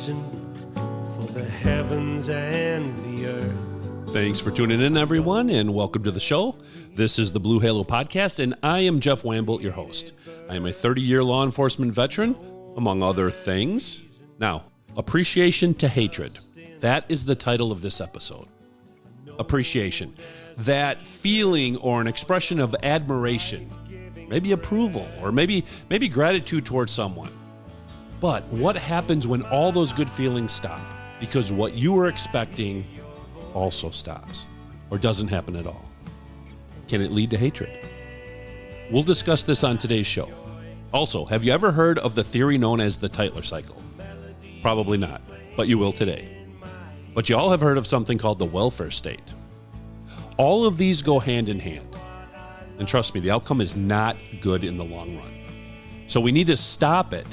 reason for the heavens and the earth. Thanks for tuning in, everyone, and welcome to the show. This is the Blue Halo Podcast, and I am Jeff Wambolt, your host. I am a 30-year law enforcement veteran, among other things. Now, appreciation to hatred. That is the title of this episode. Appreciation. That feeling or an expression of admiration, maybe approval, or maybe gratitude towards someone. But what happens when all those good feelings stop? Because what you were expecting also stops or doesn't happen at all. Can it lead to hatred? We'll discuss this on today's show. Also, have you ever heard of the theory known as the Tytler Cycle? Probably not, but you will today. But you all have heard of something called the welfare state. All of these go hand in hand. And trust me, the outcome is not good in the long run. So we need to stop it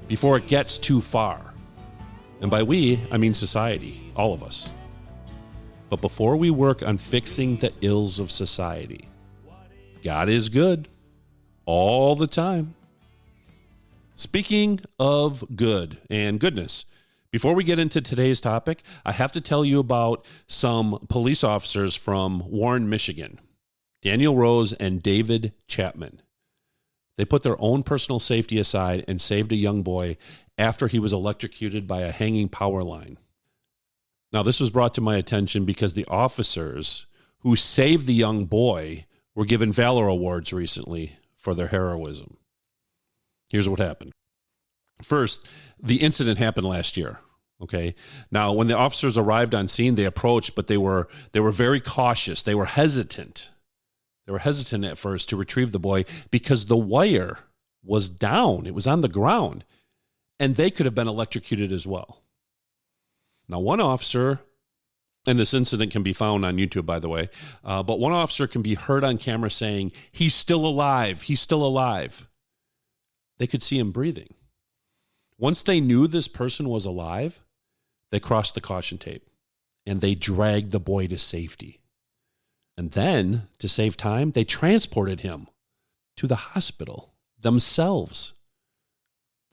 before it gets too far. And by we, I mean society, all of us. But before we work on fixing the ills of society, God is good all the time. Speaking of good and goodness, before we get into today's topic, I have to tell you about some police officers from Warren, Michigan, Daniel Rose and David Chapman. They put their own personal safety aside and saved a young boy after he was electrocuted by a hanging power line. Now, this was brought to my attention because the officers who saved the young boy were given Valor Awards recently for their heroism. Here's what happened. First, the incident happened last year. Okay. Now, when the officers arrived on scene, they approached, but they were very cautious. They were hesitant. They were hesitant at first to retrieve the boy because the wire was down. It was on the ground, and they could have been electrocuted as well. Now, one officer, and this incident can be found on YouTube, by the way, but one officer can be heard on camera saying, "He's still alive. He's still alive." They could see him breathing. Once they knew this person was alive, they crossed the caution tape and they dragged the boy to safety. And then, to save time, they transported him to the hospital themselves.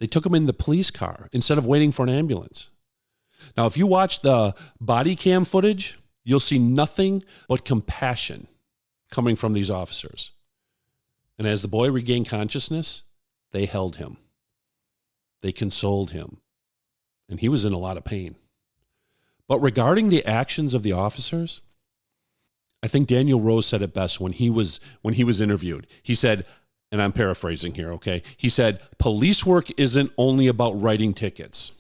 They took him in the police car instead of waiting for an ambulance. Now, if you watch the body cam footage, you'll see nothing but compassion coming from these officers. And as the boy regained consciousness, they held him. They consoled him. And he was in a lot of pain. But regarding the actions of the officers, I think Daniel Rose said it best when he was interviewed. He said, and I'm paraphrasing here, okay? He said, police work isn't only about writing tickets.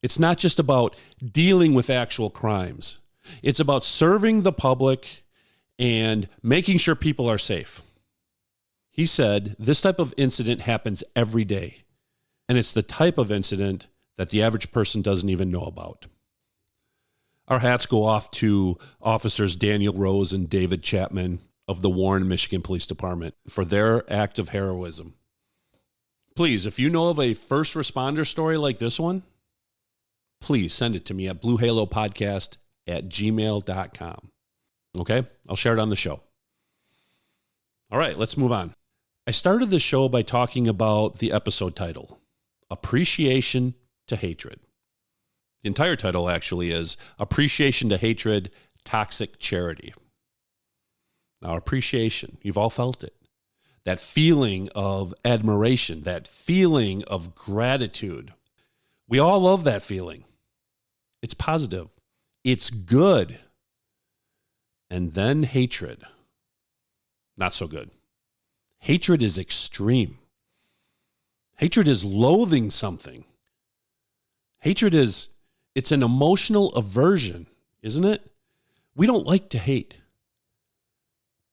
It's not just about dealing with actual crimes. It's about serving the public and making sure people are safe. He said, this type of incident happens every day. And it's the type of incident that the average person doesn't even know about. Our hats go off to officers Daniel Rose and David Chapman of the Warren, Michigan Police Department for their act of heroism. Please, if you know of a first responder story like this one, please send it to me at bluehalopodcast@gmail.com. Okay? I'll share it on the show. All right, let's move on. I started the show by talking about the episode title, Appreciation to Hatred. The entire title actually is Appreciation to Hatred, Toxic Charity. Now, appreciation, you've all felt it. That feeling of admiration, that feeling of gratitude. We all love that feeling. It's positive. It's good. And then hatred. Not so good. Hatred is extreme. Hatred is loathing something. Hatred it's an emotional aversion, isn't it? We don't like to hate.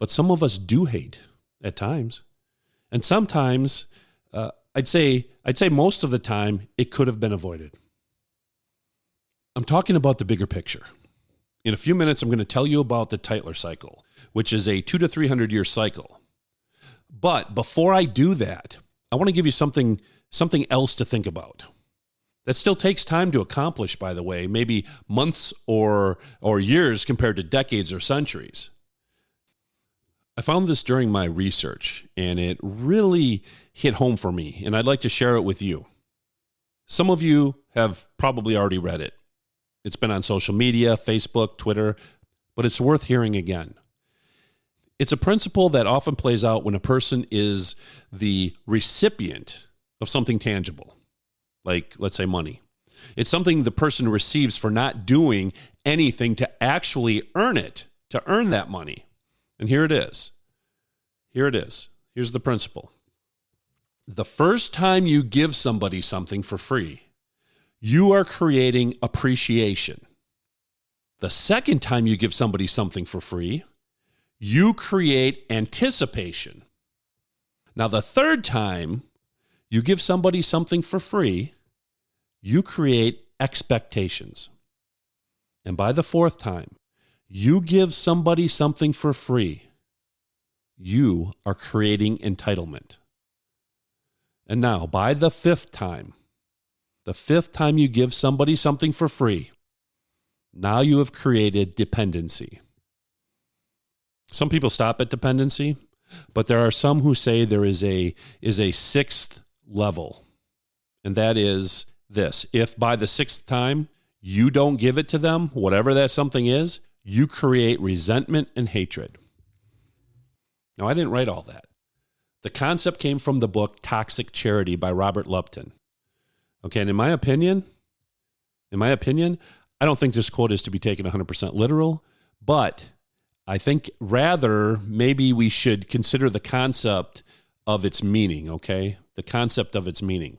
But some of us do hate at times. And sometimes, I'd say most of the time, it could have been avoided. I'm talking about the bigger picture. In a few minutes, I'm going to tell you about the Tytler Cycle, which is a 200 to 300 year cycle. But before I do that, I want to give you something else to think about. That still takes time to accomplish, by the way, maybe months or years compared to decades or centuries. I found this during my research, and it really hit home for me, and I'd like to share it with you. Some of you have probably already read it. It's been on social media, Facebook, Twitter, but it's worth hearing again. It's a principle that often plays out when a person is the recipient of something tangible, like, let's say, money. It's something the person receives for not doing anything to actually earn it, to earn that money. And here it is. Here it is. Here's the principle. The first time you give somebody something for free, you are creating appreciation. The second time you give somebody something for free, you create anticipation. Now, the third time you give somebody something for free, you create expectations. And by the fourth time, you give somebody something for free, you are creating entitlement. And now, by the fifth time you give somebody something for free, now you have created dependency. Some people stop at dependency, but there are some who say there is a sixth level. And that is this: if by the sixth time you don't give it to them, whatever that something is, you create resentment and hatred. Now, I didn't write all that. The concept came from the book Toxic Charity by Robert Lupton. Okay, and in my opinion, I don't think this quote is to be taken 100% literal, but I think rather maybe we should consider the concept of its meaning, okay? The concept of its meaning.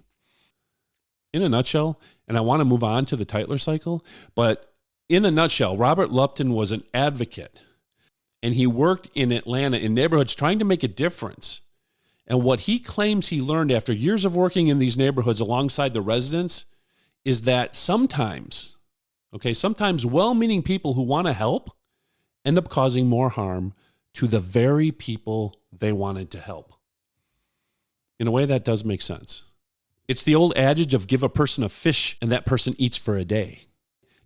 In a nutshell, and I want to move on to the Tytler Cycle, but in a nutshell, Robert Lupton was an advocate, and he worked in Atlanta in neighborhoods trying to make a difference. And what he claims he learned after years of working in these neighborhoods alongside the residents is that sometimes well-meaning people who want to help end up causing more harm to the very people they wanted to help. In a way, that does make sense. It's the old adage of give a person a fish and that person eats for a day.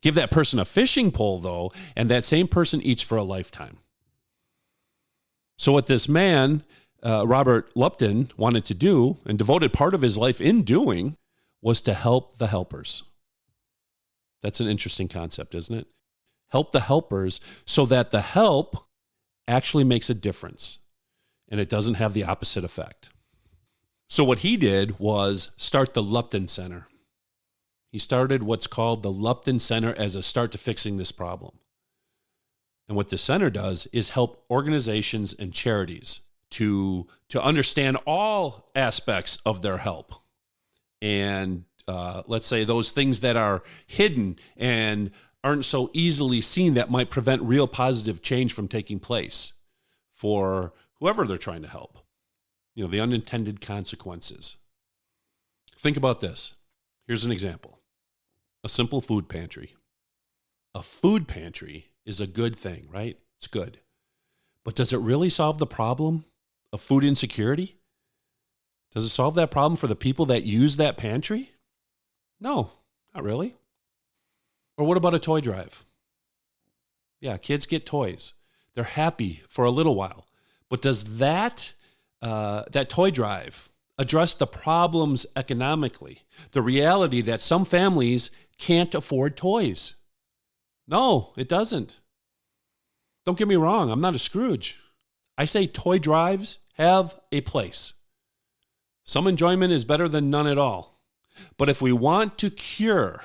Give that person a fishing pole, though, and that same person eats for a lifetime. So what this man, Robert Lupton, wanted to do and devoted part of his life in doing was to help the helpers. That's an interesting concept, isn't it? Help the helpers so that the help actually makes a difference and it doesn't have the opposite effect. So what he did was start the Lupton Center. He started what's called the Lupton Center as a start to fixing this problem. And what the center does is help organizations and charities to understand all aspects of their help. And let's say those things that are hidden and aren't so easily seen that might prevent real positive change from taking place for whoever they're trying to help. You know, the unintended consequences. Think about this. Here's an example. A simple food pantry. A food pantry is a good thing, right? It's good. But does it really solve the problem of food insecurity? Does it solve that problem for the people that use that pantry? No, not really. Or what about a toy drive? Yeah, kids get toys. They're happy for a little while. But does that toy drive address the problems economically? The reality that some families can't afford toys? No, it doesn't. Don't get me wrong, I'm not a Scrooge. I say toy drives have a place. Some enjoyment is better than none at all. But if we want to cure,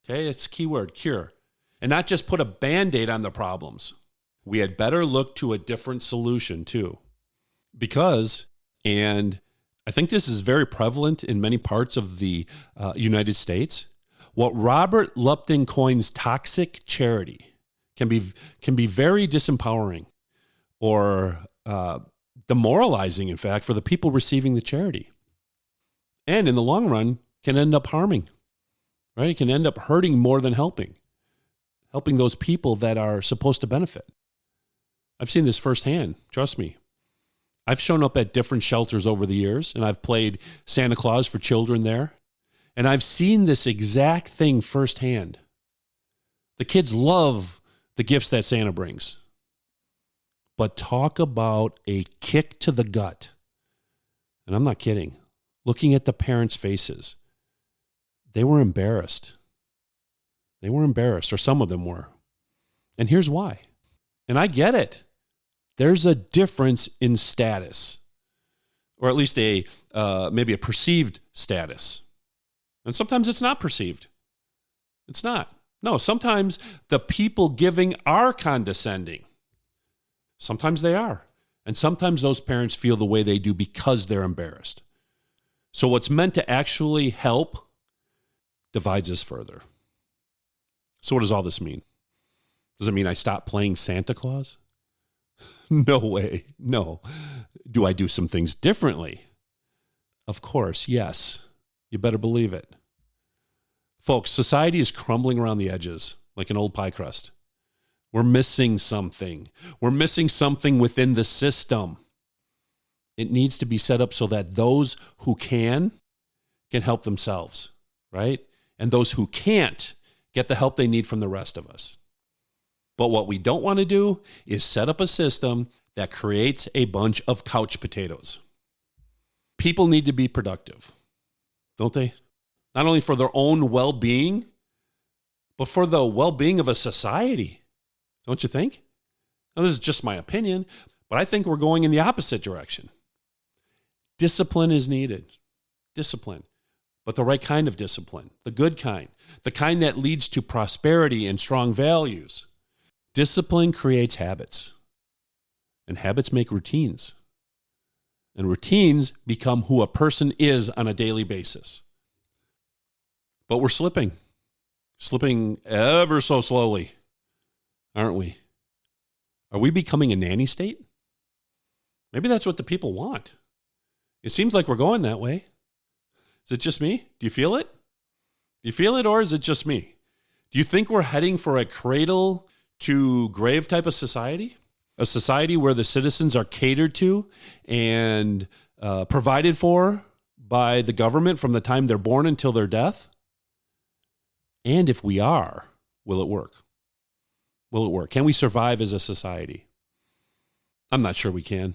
okay, it's keyword, cure, and not just put a Band-Aid on the problems, we had better look to a different solution too. Because, and I think this is very prevalent in many parts of the United States, what Robert Lupton coins toxic charity can be very disempowering or demoralizing, in fact, for the people receiving the charity. And in the long run, can end up harming, right? It can end up hurting more than helping those people that are supposed to benefit. I've seen this firsthand, trust me. I've shown up at different shelters over the years, and I've played Santa Claus for children there, and I've seen this exact thing firsthand. The kids love the gifts that Santa brings. But talk about a kick to the gut. And I'm not kidding. Looking at the parents' faces, they were embarrassed. They were embarrassed, or some of them were. And here's why. And I get it. There's a difference in status, or at least maybe a perceived status. And sometimes it's not perceived. It's not. No, sometimes the people giving are condescending. Sometimes they are. And sometimes those parents feel the way they do because they're embarrassed. So what's meant to actually help divides us further. So what does all this mean? Does it mean I stop playing Santa Claus? No way. No. Do I do some things differently? Of course, yes. You better believe it. Folks, society is crumbling around the edges like an old pie crust. We're missing something. We're missing something within the system. It needs to be set up so that those who can help themselves, right? And those who can't get the help they need from the rest of us. But what we don't want to do is set up a system that creates a bunch of couch potatoes. People need to be productive, don't they? Not only for their own well-being, but for the well-being of a society. Don't you think? Now, this is just my opinion, but I think we're going in the opposite direction. Discipline is needed. Discipline. But the right kind of discipline. The good kind. The kind that leads to prosperity and strong values. Discipline creates habits. And habits make routines. And routines become who a person is on a daily basis. But we're slipping ever so slowly, aren't we? Are we becoming a nanny state? Maybe that's what the people want. It seems like we're going that way. Is it just me? Do you feel it? Do you feel it, or is it just me? Do you think we're heading for a cradle to grave type of society? A society where the citizens are catered to and provided for by the government from the time they're born until their death? And if we are, will it work? Will it work? Can we survive as a society? I'm not sure we can.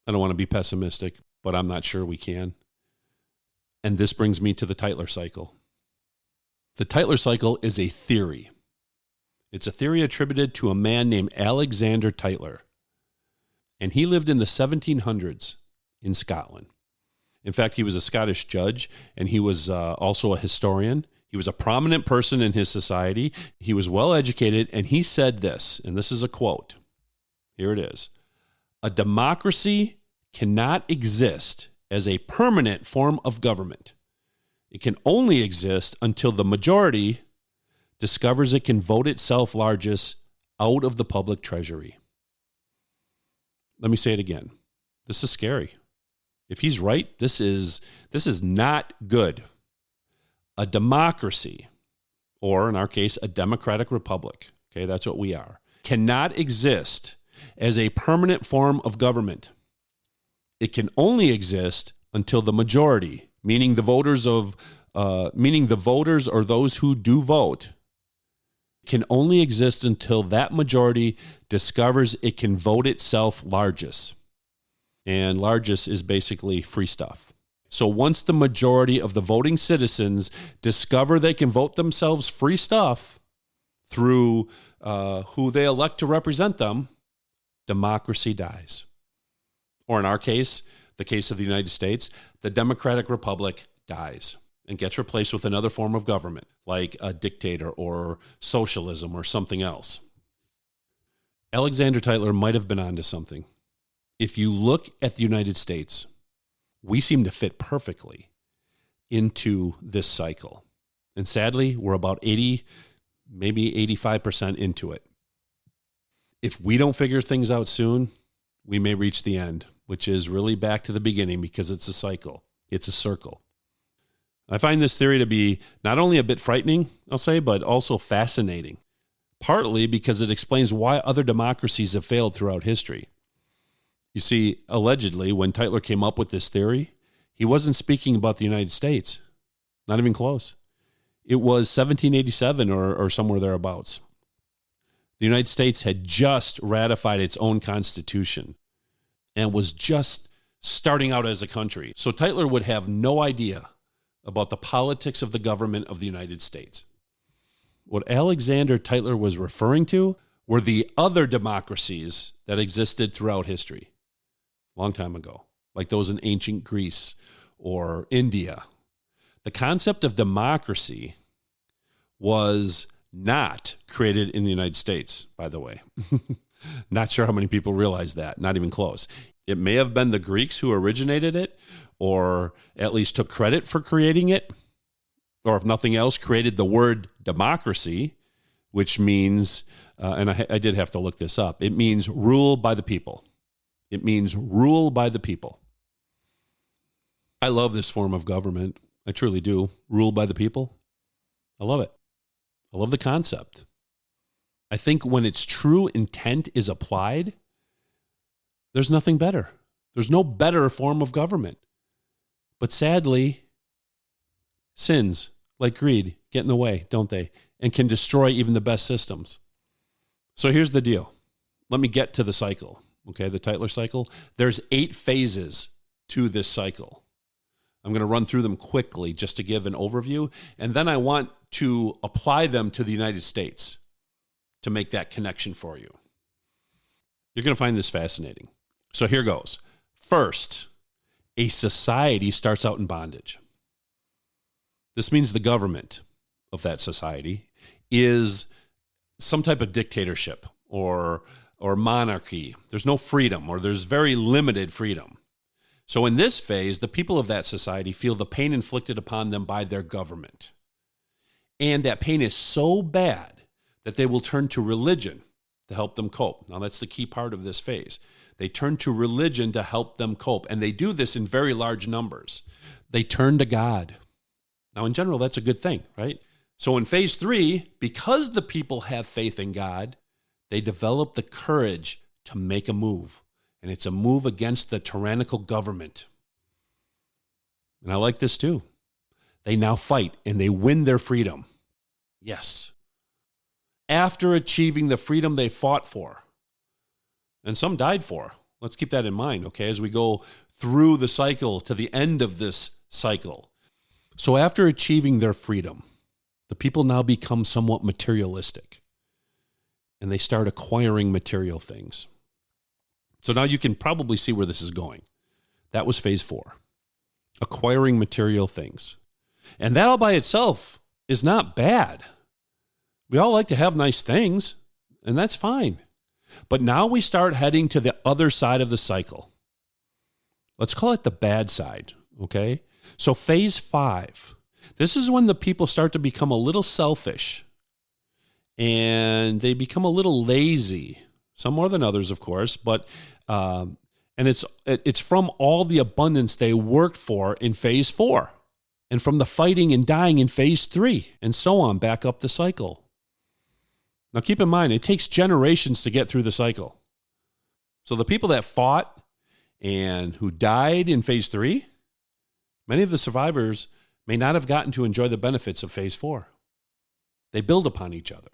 I don't want to be pessimistic, but I'm not sure we can. And this brings me to the Tytler Cycle. The Tytler Cycle is a theory. It's a theory attributed to a man named Alexander Tytler. And he lived in the 1700s in Scotland. In fact, he was a Scottish judge, and he was also a historian. He was a prominent person in his society. He was well educated, and he said this, and this is a quote. Here it is. A democracy cannot exist as a permanent form of government. It can only exist until the majority discovers it can vote itself largest out of the public treasury. Let me say it again. This is scary. If he's right, this is not good. A democracy, or in our case, a democratic republic, okay, that's what we are, cannot exist as a permanent form of government. It can only exist until the majority, meaning the voters or those who do vote, can only exist until that majority discovers it can vote itself largest. And largest is basically free stuff. So once the majority of the voting citizens discover they can vote themselves free stuff through who they elect to represent them, democracy dies. Or in our case, the case of the United States, the democratic republic dies and gets replaced with another form of government, like a dictator or socialism or something else. Alexander Tytler might have been onto something. If you look at the United States, we seem to fit perfectly into this cycle. And sadly, we're about 80, maybe 85% into it. If we don't figure things out soon, we may reach the end, which is really back to the beginning because it's a cycle. It's a circle. I find this theory to be not only a bit frightening, I'll say, but also fascinating, partly because it explains why other democracies have failed throughout history. You see, allegedly, when Tytler came up with this theory, he wasn't speaking about the United States. Not even close. It was 1787 or somewhere thereabouts. The United States had just ratified its own constitution and was just starting out as a country. So Tytler would have no idea about the politics of the government of the United States. What Alexander Tytler was referring to were the other democracies that existed throughout history, long time ago, like those in ancient Greece or India. The concept of democracy was not created in the United States, by the way. Not sure how many people realize that, not even close. It may have been the Greeks who originated it, or at least took credit for creating it, or if nothing else, created the word democracy, which means, and I did have to look this up, it means rule by the people. It means rule by the people. I love this form of government. I truly do. Rule by the people. I love it. I love the concept. I think when its true intent is applied, there's nothing better. There's no better form of government. But sadly, sins like greed get in the way, don't they? And can destroy even the best systems. So here's the deal. Let me get to the cycle, okay, the Tytler cycle. There's 8 phases to this cycle. I'm going to run through them quickly just to give an overview, and then I want to apply them to the United States to make that connection for you. You're going to find this fascinating. So here goes. First, a society starts out in bondage. This means the government of that society is some type of dictatorship or monarchy. There's no freedom, or there's very limited freedom. So in this phase, the people of that society feel the pain inflicted upon them by their government. And that pain is so bad that they will turn to religion to help them cope. Now, that's the key part of this phase. They turn to religion to help them cope. And they do this in very large numbers. They turn to God. Now, in general, that's a good thing, right? So in phase 3, because the people have faith in God, they develop the courage to make a move. And it's a move against the tyrannical government. And I like this too. They now fight and they win their freedom. Yes. After achieving the freedom they fought for. And some died for. Let's keep that in mind, okay, as we go through the cycle to the end of this cycle. So after achieving their freedom, the people now become somewhat materialistic. And they start acquiring material things. So now you can probably see where this is going. That was phase 4, acquiring material things. And that all by itself is not bad. We all like to have nice things, and that's fine. But now we start heading to the other side of the cycle. Let's call it the bad side, okay? So phase 5, this is when the people start to become a little selfish, and they become a little lazy. Some more than others, of course, but and it's from all the abundance they worked for in phase 4, and from the fighting and dying in phase 3, and so on, back up the cycle. Now, keep in mind, it takes generations to get through the cycle. So the people that fought and who died in phase 3, many of the survivors may not have gotten to enjoy the benefits of phase 4. They build upon each other.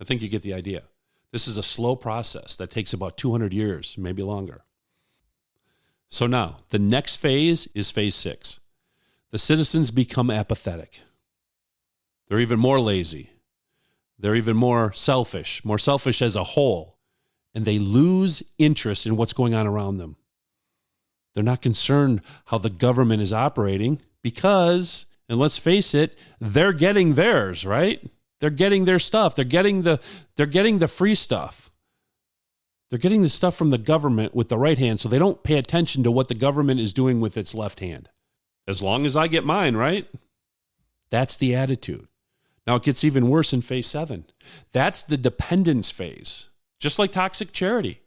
I think you get the idea. This is a slow process that takes about 200 years, maybe longer. So now, the next phase is phase 6. The citizens become apathetic. They're even more lazy. They're even more selfish as a whole, and they lose interest in what's going on around them. They're not concerned how the government is operating because, and let's face it, they're getting theirs, right? They're getting their stuff. They're getting the free stuff. They're getting the stuff from the government with the right hand, so they don't pay attention to what the government is doing with its left hand. As long as I get mine, right? That's the attitude. Now it gets even worse in phase 7. That's the dependence phase, just like toxic charity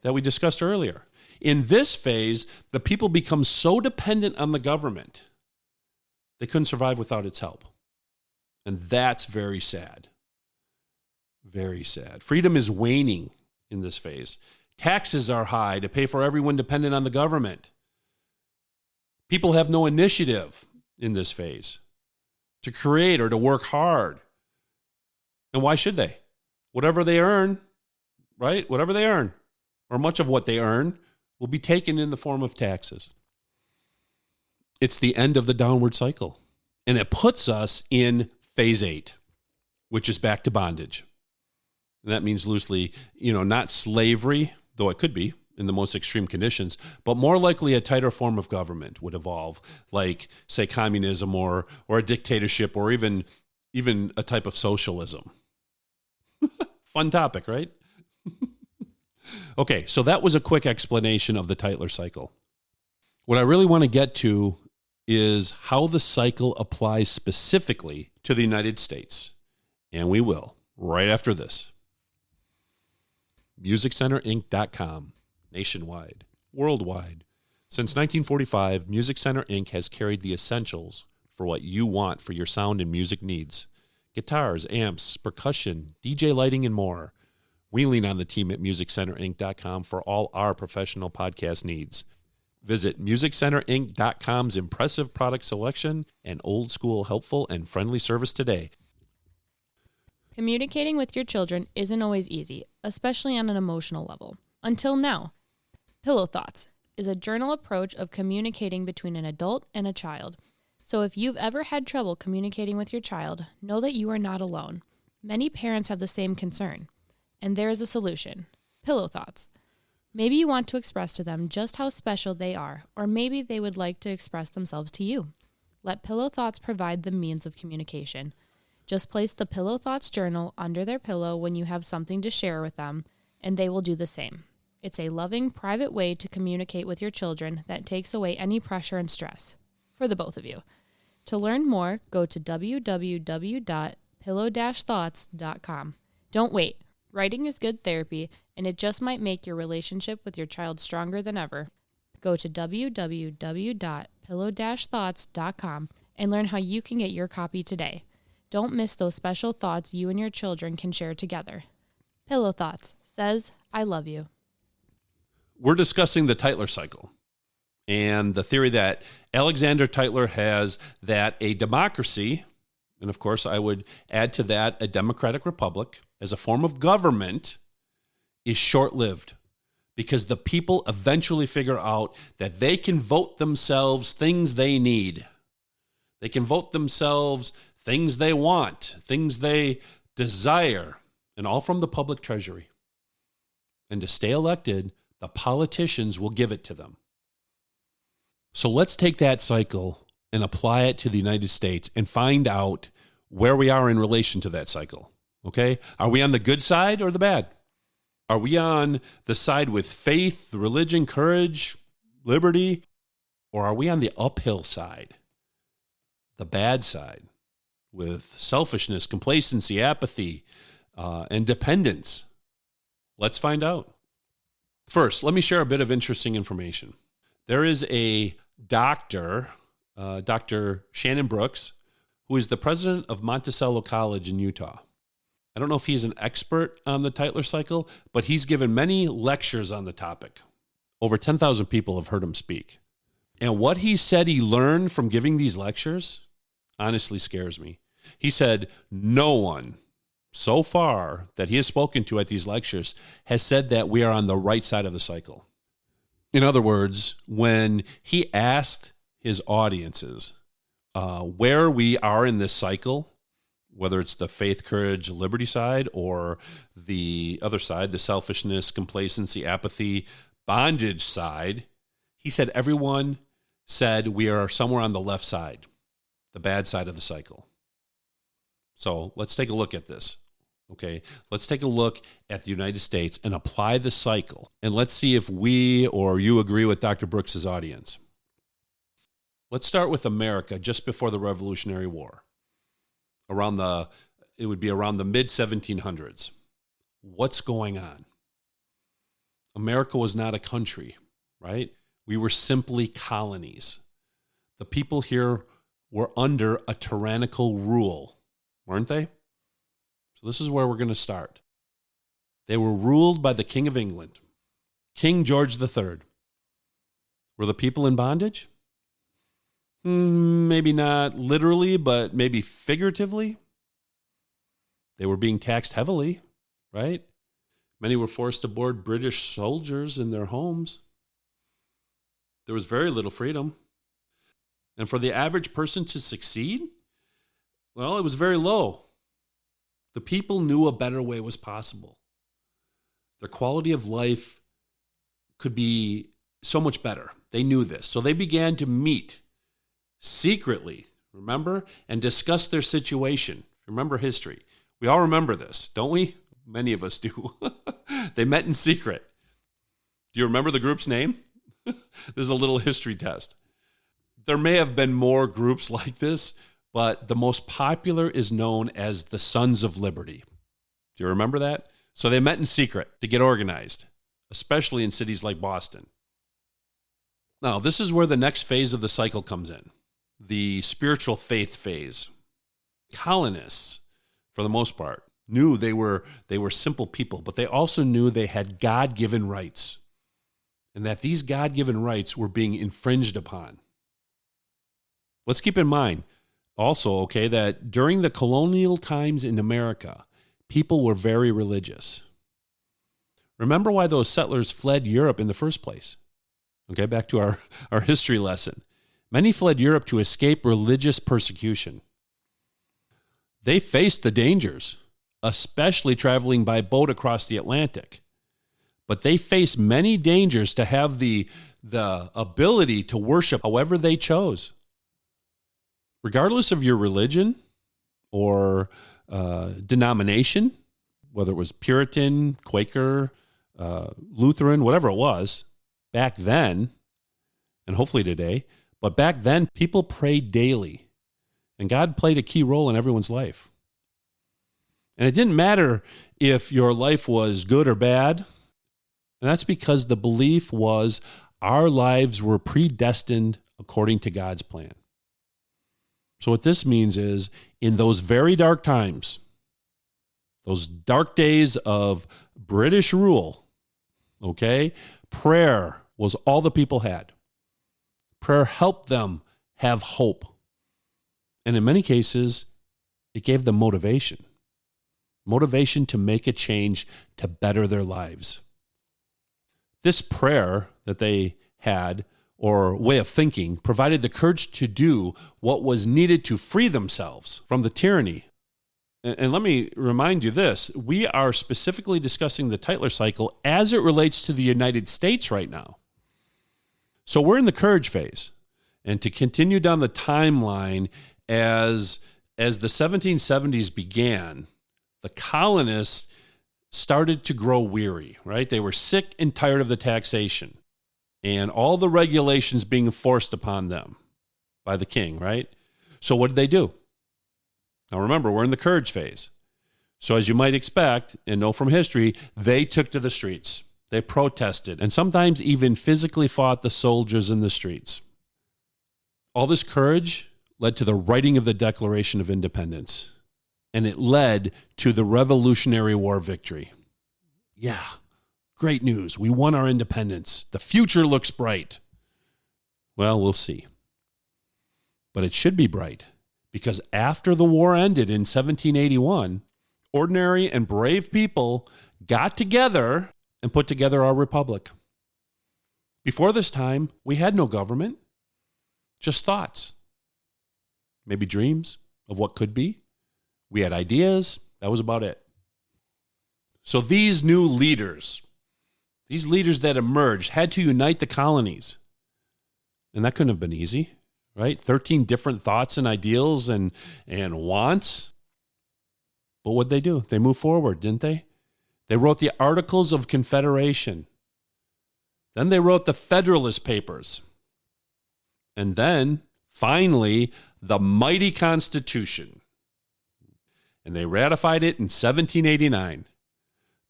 that we discussed earlier. In this phase, the people become so dependent on the government, they couldn't survive without its help. And that's very sad. Very sad. Freedom is waning in this phase. Taxes are high to pay for everyone dependent on the government. People have no initiative in this phase to create or to work hard. And why should they? Whatever they earn, right? Whatever they earn, or much of what they earn, will be taken in the form of taxes. It's the end of the downward cycle. And it puts us in phase 8, which is back to bondage. And that means loosely, not slavery, though it could be in the most extreme conditions, but more likely a tighter form of government would evolve, like, say, communism or a dictatorship or even a type of socialism. Fun topic, right? Okay, so that was a quick explanation of the Tytler Cycle. What I really want to get to is how the cycle applies specifically to the United States. And we will, right after this. MusicCenterInc.com, nationwide, worldwide. Since 1945, Music Center Inc. has carried the essentials for what you want for your sound and music needs. Guitars, amps, percussion, DJ lighting, and more. We lean on the team at MusicCenterInc.com for all our professional podcast needs. Visit MusicCenterInc.com's impressive product selection and old school, helpful, and friendly service today. Communicating with your children isn't always easy, especially on an emotional level. Until now. Pillow Thoughts is a journal approach of communicating between an adult and a child. So if you've ever had trouble communicating with your child, know that you are not alone. Many parents have the same concern, and there is a solution. Pillow Thoughts. Maybe you want to express to them just how special they are, or maybe they would like to express themselves to you. Let Pillow Thoughts provide the means of communication. Just place the Pillow Thoughts journal under their pillow when you have something to share with them, and they will do the same. It's a loving, private way to communicate with your children that takes away any pressure and stress, for the both of you. To learn more, go to www.pillow-thoughts.com. Don't wait. Writing is good therapy, and it just might make your relationship with your child stronger than ever. Go to www.pillow-thoughts.com and learn how you can get your copy today. Don't miss those special thoughts you and your children can share together. Pillow Thoughts says, I love you. We're discussing the Tytler Cycle and the theory that Alexander Tytler has that a democracy, and of course I would add to that a democratic republic, as a form of government, is short-lived because the people eventually figure out that they can vote themselves things they need. They can vote themselves things they want, things they desire, and all from the public treasury. And to stay elected, the politicians will give it to them. So let's take that cycle and apply it to the United States and find out where we are in relation to that cycle. Okay? Are we on the good side or the bad? Are we on the side with faith, religion, courage, liberty? Or are we on the uphill side, the bad side, with selfishness, complacency, apathy, and dependence? Let's find out. First, let me share a bit of interesting information. There is a doctor, Dr. Shannon Brooks, who is the president of Monticello College in Utah. I don't know if he's an expert on the Tytler Cycle, but he's given many lectures on the topic. Over 10,000 people have heard him speak. And what he said he learned from giving these lectures honestly scares me. He said no one so far that he has spoken to at these lectures has said that we are on the right side of the cycle. In other words, when he asked his audiences where we are in this cycle, whether it's the faith, courage, liberty side or the other side, the selfishness, complacency, apathy, bondage side, he said everyone said we are somewhere on the left side, the bad side of the cycle. So let's take a look at this. Okay, let's take a look at the United States and apply the cycle. And let's see if we or you agree with Dr. Brooks's audience. Let's start with America just before the Revolutionary War. It would be around the mid-1700s. What's going on? America was not a country, right? We were simply colonies. The people here were under a tyrannical rule, weren't they? So this is where we're going to start. They were ruled by the King of England, King George III. Were the people in bondage? Maybe not literally, but maybe figuratively. They were being taxed heavily, right? Many were forced to board British soldiers in their homes. There was very little freedom. And for the average person to succeed, well, it was very low. The people knew a better way was possible. Their quality of life could be so much better. They knew this. So they began to meet secretly, remember, and discuss their situation. Remember history. We all remember this, don't we? Many of us do. They met in secret. Do you remember the group's name? This is a little history test. There may have been more groups like this, but the most popular is known as the Sons of Liberty. Do you remember that? So they met in secret to get organized, especially in cities like Boston. Now, this is where the next phase of the cycle comes in, the spiritual faith phase. Colonists, for the most part, knew they were simple people, but they also knew they had God-given rights, and that these God-given rights were being infringed upon. Let's keep in mind also, okay, that during the colonial times in America, people were very religious. Remember why those settlers fled Europe in the first place. Okay, back to our history lesson. Many fled Europe to escape religious persecution. They faced the dangers, especially traveling by boat across the Atlantic. But they faced many dangers to have the ability to worship however they chose. Regardless of your religion or denomination, whether it was Puritan, Quaker, Lutheran, whatever it was, back then, and hopefully today, but back then, people prayed daily, and God played a key role in everyone's life. And it didn't matter if your life was good or bad, and that's because the belief was our lives were predestined according to God's plan. So what this means is, in those very dark times, those dark days of British rule, okay, prayer was all the people had. Prayer helped them have hope. And in many cases, it gave them motivation to make a change to better their lives. This prayer that they had, or way of thinking, provided the courage to do what was needed to free themselves from the tyranny. And let me remind you this, we are specifically discussing the Tytler Cycle as it relates to the United States right now. So we're in the courage phase. And to continue down the timeline, as the 1770s began, the colonists started to grow weary, right? They were sick and tired of the taxation and all the regulations being forced upon them by the king, right? So what did they do? Now remember, we're in the courage phase. So as you might expect and know from history, they took to the streets. They protested and sometimes even physically fought the soldiers in the streets. All this courage led to the writing of the Declaration of Independence, and it led to the Revolutionary War victory. Yeah, great news. We won our independence. The future looks bright. Well, we'll see. But it should be bright, because after the war ended in 1781, ordinary and brave people got together and put together our republic. Before this time, we had no government, just thoughts, maybe dreams of what could be. We had ideas. That was about it. So these new leaders, these leaders that emerged, had to unite the colonies. And that couldn't have been easy, right? 13 different thoughts and ideals and wants. But what'd they do? They moved forward, didn't they? They wrote the Articles of Confederation. Then they wrote the Federalist Papers. And then, finally, the mighty Constitution. And they ratified it in 1789,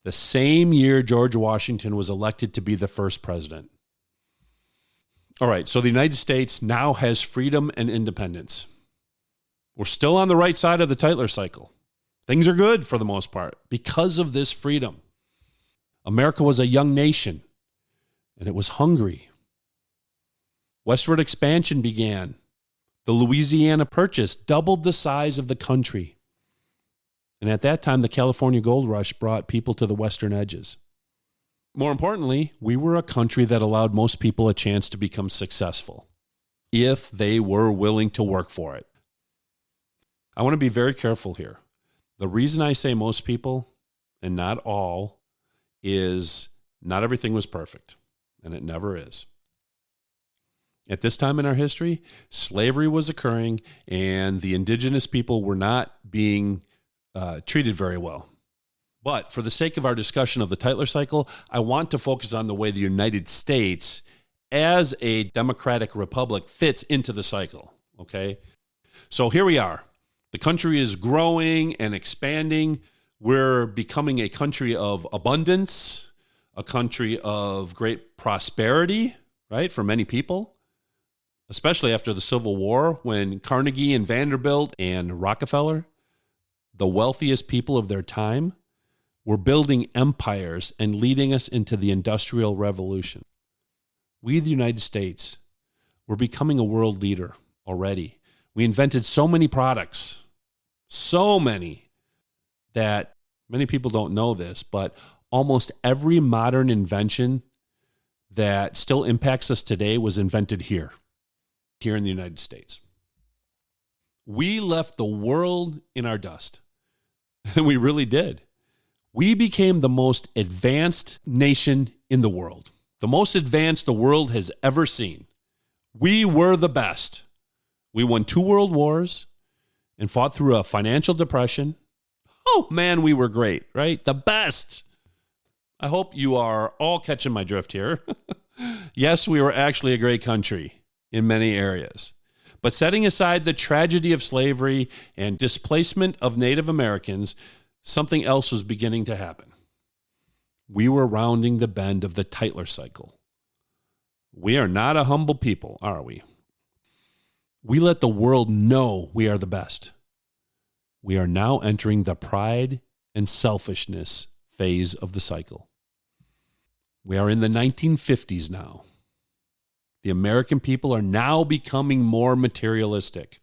the same year George Washington was elected to be the first president. All right, so the United States now has freedom and independence. We're still on the right side of the Tytler Cycle. Things are good for the most part because of this freedom. America was a young nation, and it was hungry. Westward expansion began. The Louisiana Purchase doubled the size of the country. And at that time, the California Gold Rush brought people to the western edges. More importantly, we were a country that allowed most people a chance to become successful. if they were willing to work for it. I want to be very careful here. The reason I say most people and not all is not everything was perfect, and it never is. At this time in our history, slavery was occurring, and the indigenous people were not being treated very well. But for the sake of our discussion of the Tytler Cycle, I want to focus on the way the United States, as a democratic republic, fits into the cycle, okay? So here we are. The country is growing and expanding. We're becoming a country of abundance, a country of great prosperity, right, for many people, especially after the Civil War, when Carnegie and Vanderbilt and Rockefeller, the wealthiest people of their time, were building empires and leading us into the Industrial Revolution. We, the United States, we're becoming a world leader already. We invented so many products, so many, that many people don't know this, but almost every modern invention that still impacts us today was invented here in the United States. We left the world in our dust, and we really did. We became the most advanced nation in the world. The most advanced the world has ever seen. We were the best. We won 2 world wars and fought through a financial depression. Oh, man, we were great, right? The best. I hope you are all catching my drift here. Yes, we were actually a great country in many areas. But setting aside the tragedy of slavery and displacement of Native Americans, something else was beginning to happen. We were rounding the bend of the Tytler Cycle. We are not a humble people, are we? We let the world know we are the best. We are now entering the pride and selfishness phase of the cycle. We are in the 1950s now. The American people are now becoming more materialistic.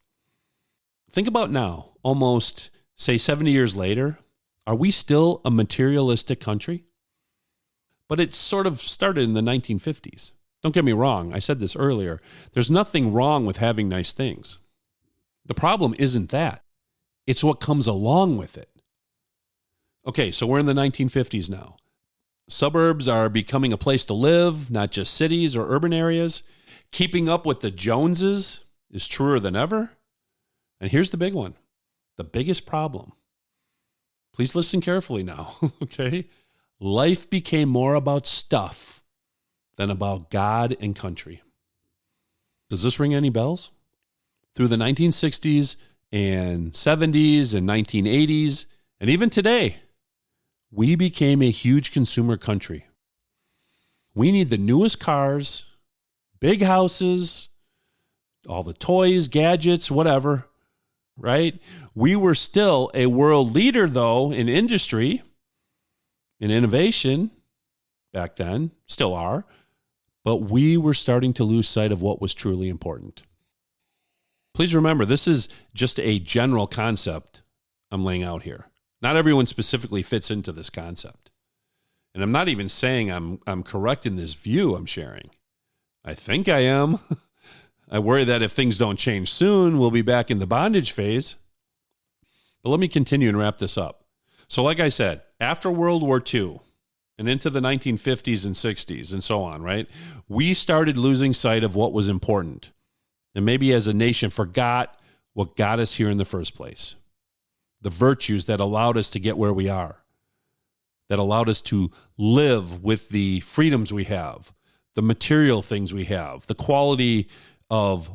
Think about now, almost, say, 70 years later, are we still a materialistic country? But it sort of started in the 1950s. Don't get me wrong, I said this earlier. There's nothing wrong with having nice things. The problem isn't that. It's what comes along with it. Okay, so we're in the 1950s now. Suburbs are becoming a place to live, not just cities or urban areas. Keeping up with the Joneses is truer than ever. And here's the big one, the biggest problem. Please listen carefully now, okay? Life became more about stuff than about God and country. Does this ring any bells? Through the 1960s and 70s and 1980s, and even today, we became a huge consumer country. We need the newest cars, big houses, all the toys, gadgets, whatever, right? We were still a world leader, though, in industry, in innovation back then, still are, but we were starting to lose sight of what was truly important. Please remember, this is just a general concept I'm laying out here. Not everyone specifically fits into this concept. And I'm not even saying I'm correct in this view I'm sharing. I think I am. I worry that if things don't change soon, we'll be back in the bondage phase. But let me continue and wrap this up. So like I said, after World War II and into the 1950s and 60s and so on, right, we started losing sight of what was important. And maybe as a nation forgot what got us here in the first place. The virtues that allowed us to get where we are, that allowed us to live with the freedoms we have, the material things we have, the quality of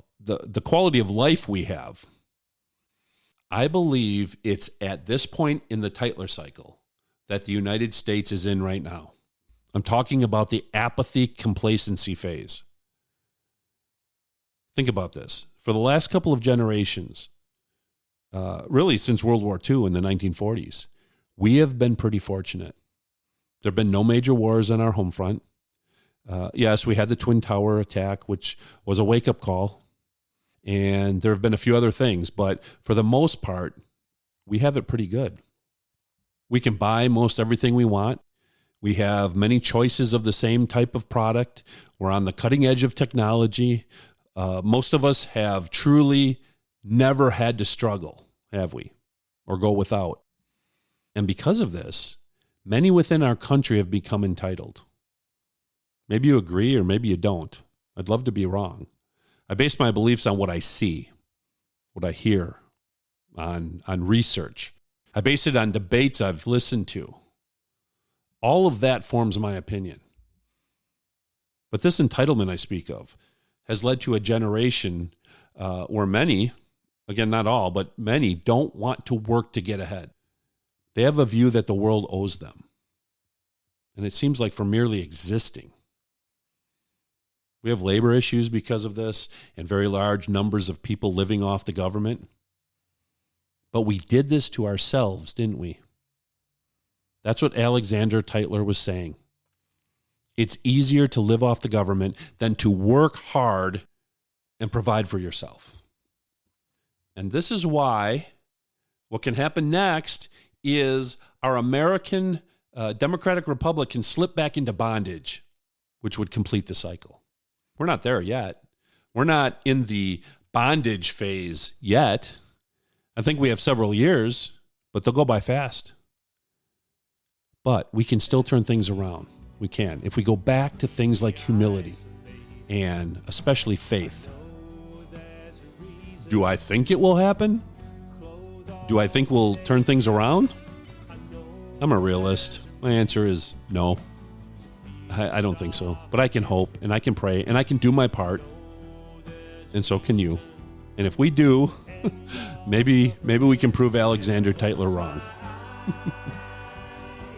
life we have. I believe it's at this point in the Tytler cycle that the United States is in right now. I'm talking about the apathy complacency phase. Think about this. For the last couple of generations, really since World War II in the 1940s, we have been pretty fortunate. There have been no major wars on our home front. Yes, we had the Twin Tower attack, which was a wake-up call. And there have been a few other things, but for the most part, we have it pretty good. We can buy most everything we want. We have many choices of the same type of product. We're on the cutting edge of technology. Most of us have truly never had to struggle, have we? Or go without. And because of this, many within our country have become entitled. Maybe you agree or maybe you don't. I'd love to be wrong. I base my beliefs on what I see, what I hear, on research. I base it on debates I've listened to. All of that forms my opinion. But this entitlement I speak of has led to a generation where many, again, not all, but many don't want to work to get ahead. They have a view that the world owes them. And it seems like for merely existing. We have labor issues because of this and very large numbers of people living off the government. But we did this to ourselves, didn't we? That's what Alexander Tytler was saying. It's easier to live off the government than to work hard and provide for yourself. And this is why what can happen next is our American Democratic Republic can slip back into bondage, which would complete the cycle. We're not there yet. We're not in the bondage phase yet. I think we have several years, but they'll go by fast. But we can still turn things around. We can. If we go back to things like humility and especially faith. Do I think it will happen? Do I think we'll turn things around? I'm a realist. My answer is no. I don't think so. But I can hope and I can pray and I can do my part. And so can you. And if we do, maybe we can prove Alexander Tytler wrong.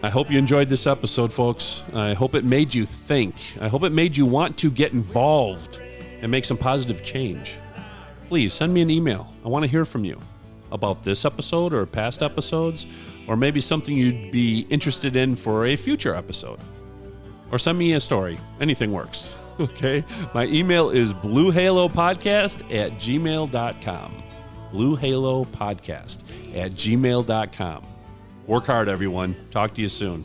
I hope you enjoyed this episode, folks. I hope it made you think. I hope it made you want to get involved and make some positive change. Please send me an email. I want to hear from you about this episode or past episodes, or maybe something you'd be interested in for a future episode. Or send me a story. Anything works. Okay? My email is bluehalopodcast@gmail.com. bluehalopodcast@gmail.com. Work hard, everyone. Talk to you soon.